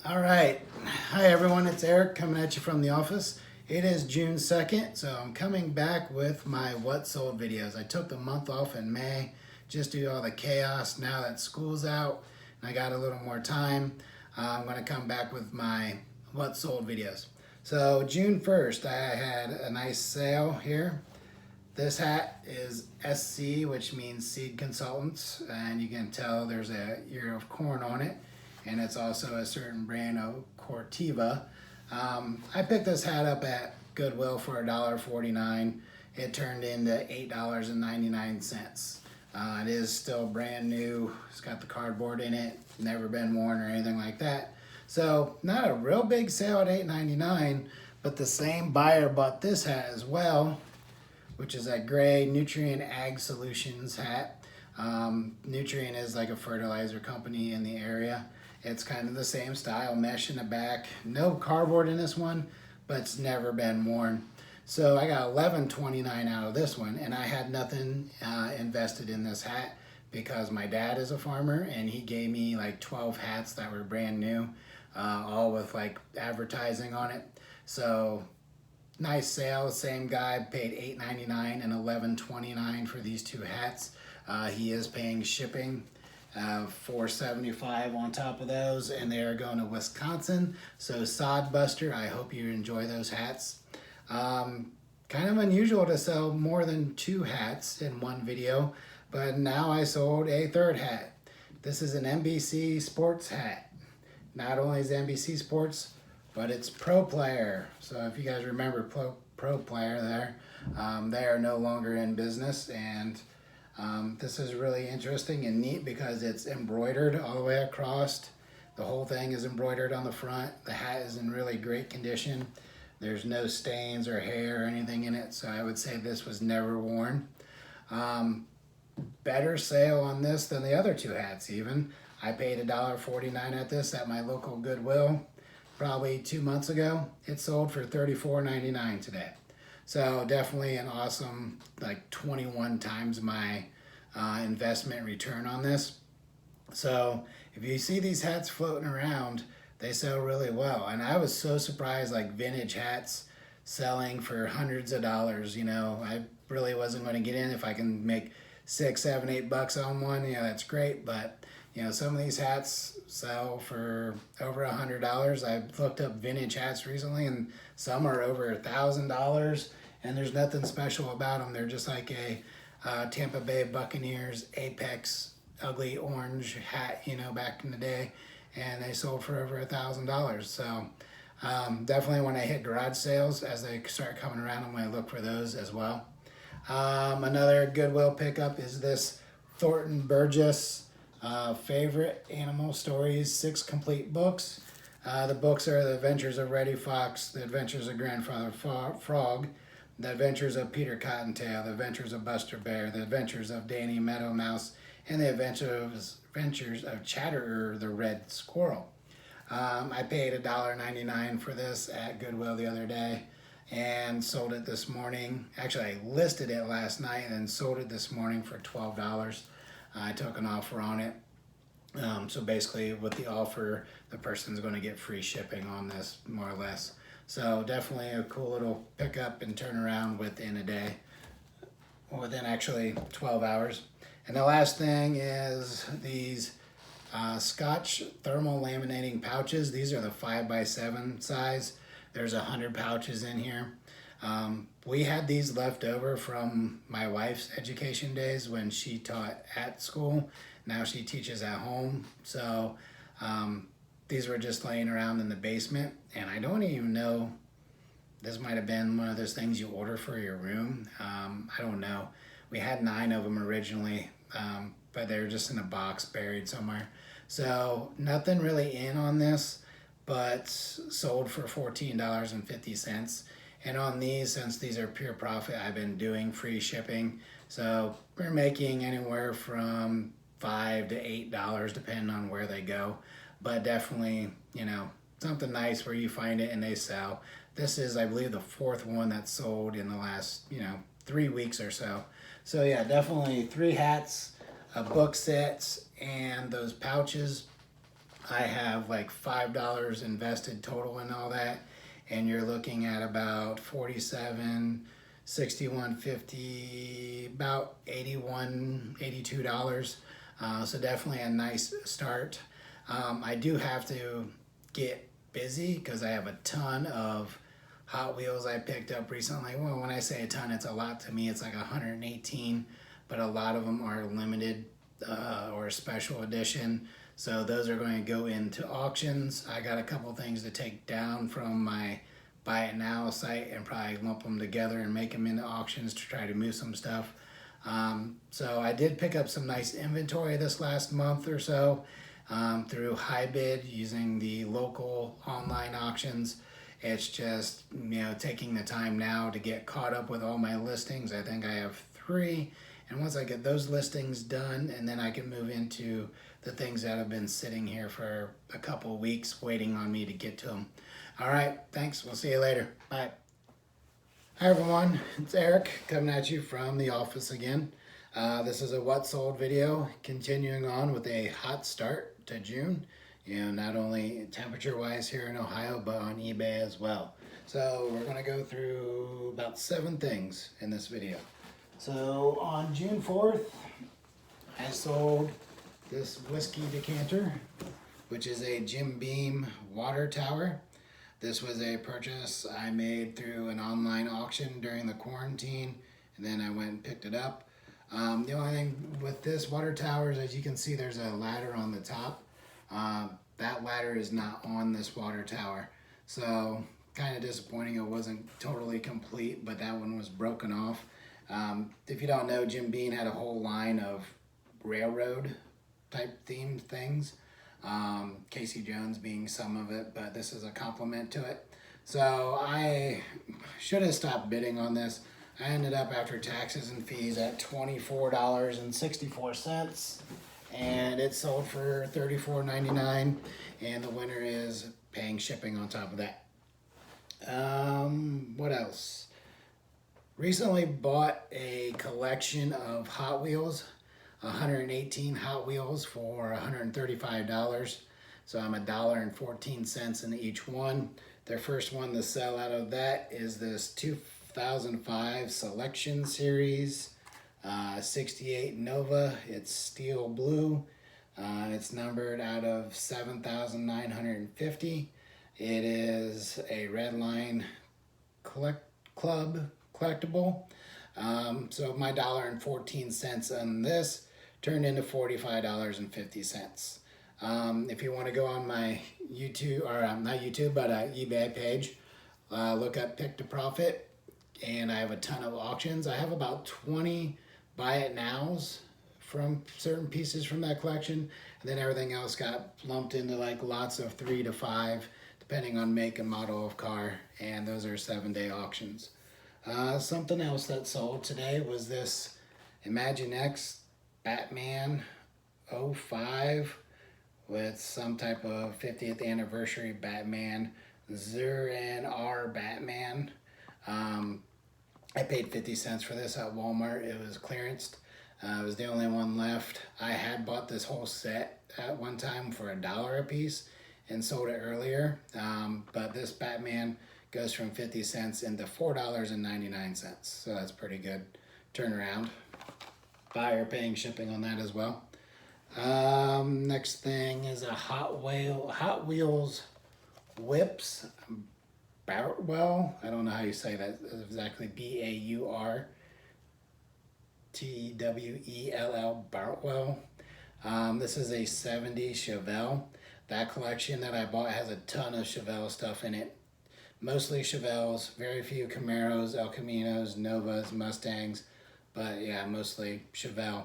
All right. Hi, everyone. It's Eric coming at you from the office. It is June 2nd, so I'm coming back with my What Sold videos. I took the month off in May just due to all the chaos. Now that school's out and I got a little more time, I'm going to come back with my What Sold videos. So June 1st, I had a nice sale here. This hat is SC, which means Seed Consultants, and you can tell there's a ear of corn on it, and it's also a certain brand of Corteva. I picked this hat up at Goodwill for $1.49. It turned into $8.99. It is still brand new. It's got the cardboard in it, never been worn or anything like that. So not a real big sale at $8.99, but the same buyer bought this hat as well, which is a gray Nutrien Ag Solutions hat. Nutrien is like a fertilizer company in the area. It's kind of the same style, mesh in the back. No cardboard in this one, but it's never been worn. So I got $11.29 out of this one, and I had nothing invested in this hat because my dad is a farmer, and he gave me like 12 hats that were brand new, all with like advertising on it. So nice sale. Same guy paid $8.99 and $11.29 for these two hats. He is paying shipping, $4.75 on top of those, and they are going to Wisconsin. So Sod Buster, I hope you enjoy those hats. Kind of unusual to sell more than two hats in one video, but now I sold a third hat. This is an NBC Sports hat. Not only is NBC Sports, but it's Pro Player. So if you guys remember Pro Player there, they are no longer in business, and this is really interesting and neat because it's embroidered all the way across. The whole thing is embroidered on the front. The hat is in really great condition. There's no stains or hair or anything in it, so I would say this was never worn. Better sale on this than the other two hats even. I paid $1.49 at this at my local Goodwill probably 2 months ago. It sold for $34.99 today. So definitely an awesome, like 21 times my investment return on this. So if you see these hats floating around, they sell really well. And I was so surprised, like vintage hats selling for hundreds of dollars. You know, I really wasn't going to get in. If I can make $6, $7, $8 on one, you know, that's great. But you know, some of these hats sell for over $100. I looked up vintage hats recently, and some are over $1,000. And there's nothing special about them. They're just like a Tampa Bay Buccaneers Apex ugly orange hat, you know, back in the day, and they sold for over $1,000. So definitely when I hit garage sales, as they start coming around, I'm going to look for those as well. Another Goodwill pickup is this Thornton Burgess favorite animal stories, 6 complete books. The books are The Adventures of Reddy Fox, The Adventures of Grandfather Frog, The Adventures of Peter Cottontail, The Adventures of Buster Bear, The Adventures of Danny Meadow Mouse, and The Adventures of Chatterer the Red Squirrel. I paid $1.99 for this at Goodwill the other day and sold it this morning. Actually, I listed it last night and sold it this morning for $12. I took an offer on it. So basically with the offer, the person's going to get free shipping on this, more or less. So definitely a cool little pickup and turnaround within a day, within actually 12 hours. And the last thing is these Scotch thermal laminating pouches. These are the 5x7 size. There's 100 pouches in here. We had these left over from my wife's education days when she taught at school. Now she teaches at home. So these were just laying around in the basement, and I don't even know, this might have been one of those things you order for your room. I don't know. We had 9 of them originally, but they were just in a box buried somewhere. So nothing really in on this, but sold for $14.50. And on these, since these are pure profit, I've been doing free shipping. So we're making anywhere from $5 to $8 depending on where they go. But definitely, you know, something nice where you find it and they sell. This is, I believe, the 4th one that's sold in the last, 3 weeks or so. So yeah, definitely 3 hats, a book set, and those pouches. I have like $5 invested total in all that, and you're looking at about 47, 61.50, about 81, $82. So definitely a nice start. I do have to get busy because I have a ton of Hot Wheels I picked up recently. Well, when I say a ton, it's a lot to me. It's like 118, but a lot of them are limited or special edition. So those are going to go into auctions. I got a couple things to take down from my Buy It Now site and probably lump them together and make them into auctions to try to move some stuff. So I did pick up some nice inventory this last month or so through HiBid using the local online auctions. It's just, taking the time now to get caught up with all my listings. I think I have 3. And once I get those listings done, and then I can move into the things that have been sitting here for a couple weeks waiting on me to get to them. All right, thanks. We'll see you later. Bye. Hi everyone, it's Eric coming at you from the office again. This is a what sold video, continuing on with a hot start to June. Not only temperature wise here in Ohio, but on eBay as well. So we're gonna go through about 7 things in this video. So on June 4th, I sold this whiskey decanter, which is a Jim Beam water tower. This was a purchase I made through an online auction during the quarantine, and then I went and picked it up. The only thing with this water tower is, as you can see, there's a ladder on the top. That ladder is not on this water tower. So kind of disappointing it wasn't totally complete, but that one was broken off. If you don't know, Jim Beam had a whole line of railroad type themed things. Casey Jones being some of it, but this is a compliment to it. So I should have stopped bidding on this. I ended up, after taxes and fees, at $24.64, and it sold for $34.99, and the winner is paying shipping on top of that. What else? Recently bought a collection of Hot Wheels, 118 Hot Wheels for $135. So I'm $1.14 in each one. Their first one to sell out of that is this 2005 Selection Series 68 Nova. It's steel blue. It's numbered out of 7,950. It is a Red Line Club collectible. So my $1.14 on this turned into $45.50. If you want to go on my YouTube, or not YouTube, but eBay page, look up Pick to Profit, and I have a ton of auctions. I have about 20 Buy It Nows from certain pieces from that collection, and then everything else got lumped into like lots of 3 to 5, depending on make and model of car, and those are 7-day auctions. Something else that sold today was this Imaginext Batman 05 with some type of 50th anniversary Batman, Zur-En-Arrh Batman. I paid 50 cents for this at Walmart. It was clearanced. It was the only one left. I had bought this whole set at one time for $1 a piece and sold it earlier, but this Batman goes from 50 cents into $4.99. So that's pretty good turnaround. Buyer paying shipping on that as well. Next thing is a Hot Wheels Whips Bourtwell. I don't know how you say that exactly. Bourtwell. Bourtwell. This is a 70s Chevelle. That collection that I bought has a ton of Chevelle stuff in it. Mostly Chevelles, very few Camaros, El Caminos, Novas, Mustangs, but yeah, mostly Chevelle.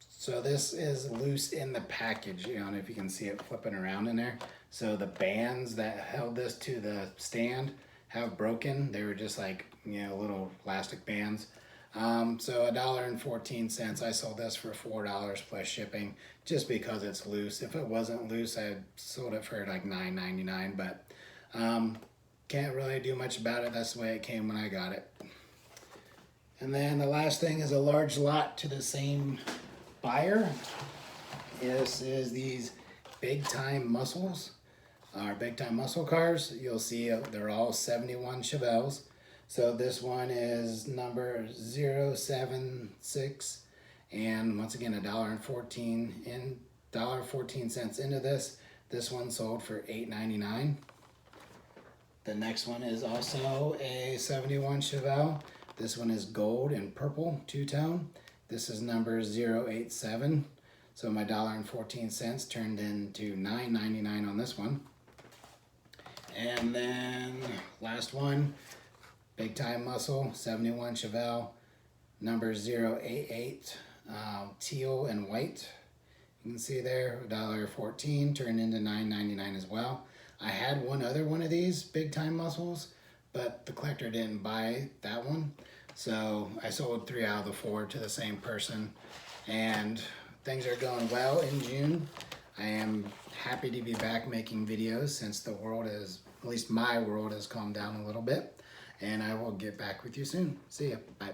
So this is loose in the package. I don't know if you can see it flipping around in there. So the bands that held this to the stand have broken. They were just like, little plastic bands. So $1.14. I sold this for $4 plus shipping, just because it's loose. If it wasn't loose, I'd sold it for like $9.99, but can't really do much about it. That's the way it came when I got it. And then the last thing is a large lot to the same buyer. This is these Big Time Muscles, our Big Time Muscle cars. You'll see they're all 71 Chevelles. So this one is number 076, and once again $1.14 into this. This one sold for $8.99. The next one is also a 71 Chevelle. This one is gold and purple two-tone. This is number 087. So my $1.14 turned into $9.99 on this one. And then last one, Big Time Muscle, 71 Chevelle, number 088, teal and white. You can see there, $1.14 turned into $9.99 as well. I had one other one of these Big Time Muscles, but the collector didn't buy that one. So I sold 3 out of the 4 to the same person, and things are going well in June. I am happy to be back making videos since the world is, at least my world, has calmed down a little bit. And I will get back with you soon. See ya. Bye.